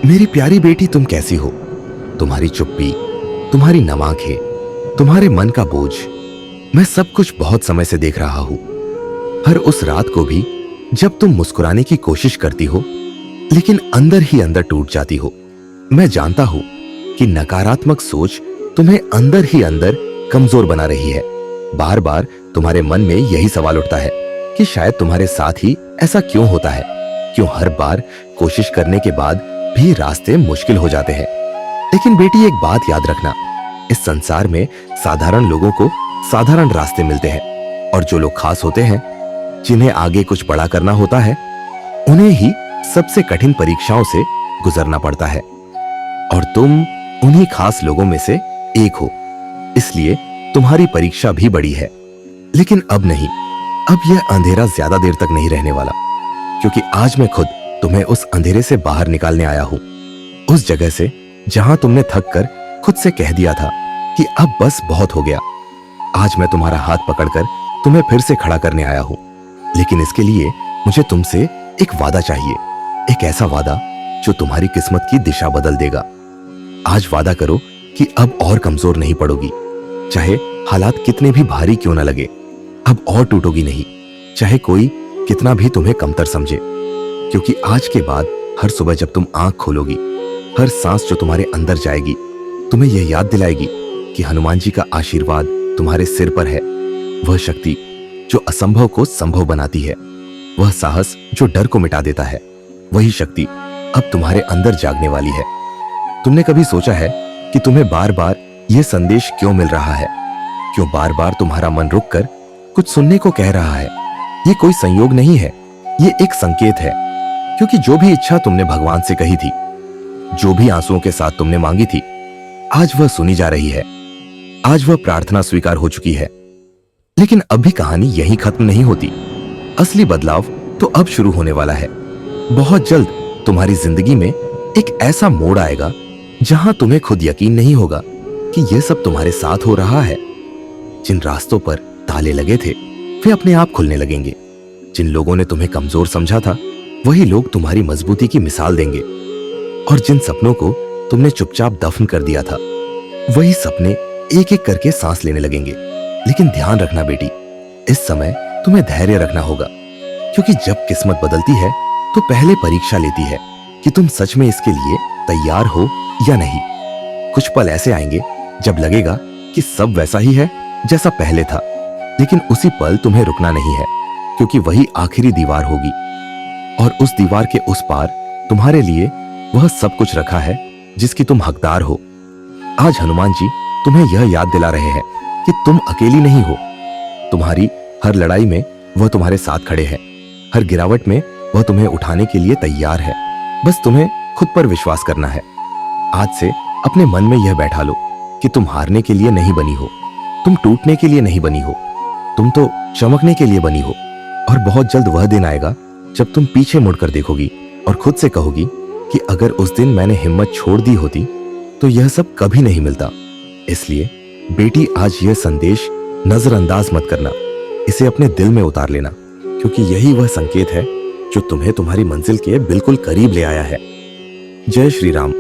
मेरी प्यारी बेटी, तुम कैसी हो? तुम्हारी चुप्पी, तुम्हारी नम आंखें, तुम्हारे मन का बोझ, मैं सब कुछ बहुत समय से देख रहा हूं। हर उस रात को भी जब तुम मुस्कुराने की कोशिश करती हो लेकिन अंदर ही अंदर टूट जाती हो। मैं जानता हूं कि नकारात्मक सोच तुम्हें अंदर ही अंदर कमजोर बना रही है। बार बार तुम्हारे मन में यही सवाल उठता है कि शायद तुम्हारे साथ ही ऐसा क्यों होता है, क्यों हर बार कोशिश करने के बाद भी रास्ते मुश्किल हो जाते हैं। लेकिन बेटी, एक बात याद रखना, इस संसार में साधारण लोगों को साधारण रास्ते मिलते हैं और जो लोग खास होते हैं, जिन्हें आगे कुछ बड़ा करना होता है, उन्हें ही सबसे कठिन परीक्षाओं से गुजरना पड़ता है। और तुम उन्हीं खास लोगों में से एक हो, इसलिए तुम्हारी परीक्षा भी बड़ी है। लेकिन अब नहीं, अब यह अंधेरा ज्यादा देर तक नहीं रहने वाला, क्योंकि आज मैं खुद तुम्हें उस अंधेरे से बाहर निकालने आया हूं, उस जगह से जहां तुमने थक कर खुद से कह दिया था कि अब बस बहुत हो गया। आज मैं तुम्हारा हाथ पकड़कर तुम्हें फिर से खड़ा करने आया हूं, लेकिन इसके लिए मुझे तुमसे एक वादा चाहिए, एक ऐसा वादा जो तुम्हारी किस्मत की दिशा बदल देगा। आज वादा करो कि अब और कमजोर नहीं पड़ोगी, चाहे हालात कितने भी भारी क्यों न लगे। अब और टूटोगी नहीं, चाहे कोई कितना भी तुम्हें कमतर समझे, क्योंकि आज के बाद हर सुबह जब तुम आंख खोलोगी, हर सांस जो तुम्हारे अंदर जाएगी तुम्हें यह याद दिलाएगी कि हनुमान जी का आशीर्वाद तुम्हारे सिर पर है। वह शक्ति जो असंभव को संभव बनाती है, वह साहस जो डर को मिटा देता है, वही शक्ति अब तुम्हारे अंदर जागने वाली है। तुमने कभी सोचा है कि तुम्हें बार बार यह संदेश क्यों मिल रहा है? क्यों बार बार तुम्हारा मन रुककर कुछ सुनने को कह रहा है? ये कोई संयोग नहीं है, ये एक संकेत है, क्योंकि जो भी इच्छा तुमने भगवान से कही थी, जो भी आंसुओं के साथ तुमने मांगी थी, आज वह सुनी जा रही है। आज वह प्रार्थना स्वीकार हो चुकी है। लेकिन अब भी कहानी यहीं खत्म नहीं होती। असली बदलाव तो अब शुरू होने वाला है। बहुत जल्द तुम्हारी जिंदगी में एक ऐसा मोड़ आएगा जहां तुम्हें खुद यकीन नहीं होगा कि यह सब तुम्हारे साथ हो रहा है। जिन रास्तों पर ताले लगे थे वे अपने आप खुलने लगेंगे। जिन लोगों ने तुम्हें कमजोर समझा था, वही लोग तुम्हारी मजबूती की मिसाल देंगे। और जिन सपनों को तुमने चुपचाप दफन कर दिया था, वही सपने एक एक करके सांस लेने लगेंगे। लेकिन ध्यान रखना बेटी, इस समय तुम्हें धैर्य रखना होगा, क्योंकि जब किस्मत बदलती है तो पहले परीक्षा लेती है कि तुम सच में इसके लिए तैयार हो या नहीं। कुछ पल ऐसे आएंगे जब लगेगा कि सब वैसा ही है जैसा पहले था, लेकिन उसी पल तुम्हें रुकना नहीं है, क्योंकि वही आखिरी दीवार होगी। और उस दीवार के उस पार तुम्हारे लिए वह सब कुछ रखा है जिसकी तुम हकदार हो। आज हनुमान जी तुम्हें यह याद दिला रहे हैं कि तुम अकेली नहीं हो। तुम्हारी हर लड़ाई में वह तुम्हारे साथ खड़े हैं, हर गिरावट में वह तुम्हें उठाने के लिए तैयार है। बस तुम्हें खुद पर विश्वास करना है। आज से अपने मन में यह बैठा लो कि तुम हारने के लिए नहीं बनी हो, तुम टूटने के लिए नहीं बनी हो, तुम तो चमकने के लिए बनी हो। और बहुत जल्द वह दिन आएगा जब तुम पीछे मुड़कर देखोगी और खुद से कहोगी कि अगर उस दिन मैंने हिम्मत छोड़ दी होती तो यह सब कभी नहीं मिलता। इसलिए बेटी, आज यह संदेश नजरअंदाज मत करना, इसे अपने दिल में उतार लेना, क्योंकि यही वह संकेत है जो तुम्हें तुम्हारी मंजिल के बिल्कुल करीब ले आया है। जय श्री राम।